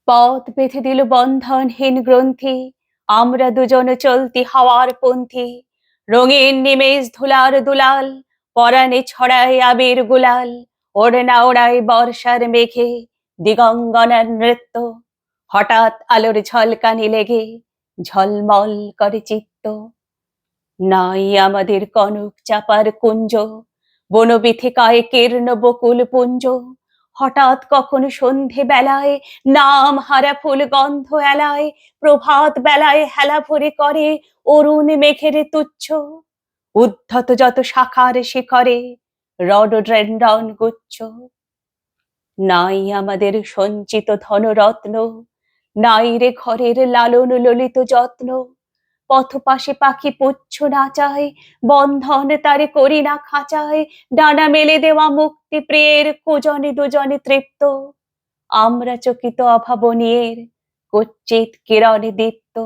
পথ বেঁধে দিল বন্ধনহীন গ্রন্থি, আমরা দুজন চলতি হাওয়ার পন্থী। রঙিন নিমেষ ধুলার দুলাল, পরাণে ছড়ায় আবির গুলাল। ওড়না ওড়ায় বর্ষার মেঘে, দিগঙ্গনার নৃত্য। হঠাৎ আলোর ঝলকানি লেগে, ঝলমল করে চিত্ত। নাই আমাদের কনক চাপার কুঞ্জ, বনবিথিকায় কীর্ণ বকুল পুঞ্জ। হঠাৎ কখনো সন্ধে বেলায়, নাম হারা ফুল গন্ধ এলায়। প্রভাত বেলায় হেলা ভরে করে, অরুণ মেঘের তুচ্ছ। উদ্ধত যত শাখার শিখরে, রডোডেনড্রন গুচ্ছ। নাই আমাদের সঞ্চিত ধনরত্ন, নাই রে ঘরের লালন ললিত যত্ন। পথপাশে পাখি পুচ্ছ নাচায়, বন্ধন তারে করি না খাঁচায়। ডানা মেলে দেওয়া মুক্তি প্রিয়ের, কুজনে দুজনে তৃপ্ত। আমরা চকিত অভাবনীয়ের, কচ্চিৎ কিরণে দীপ্ত।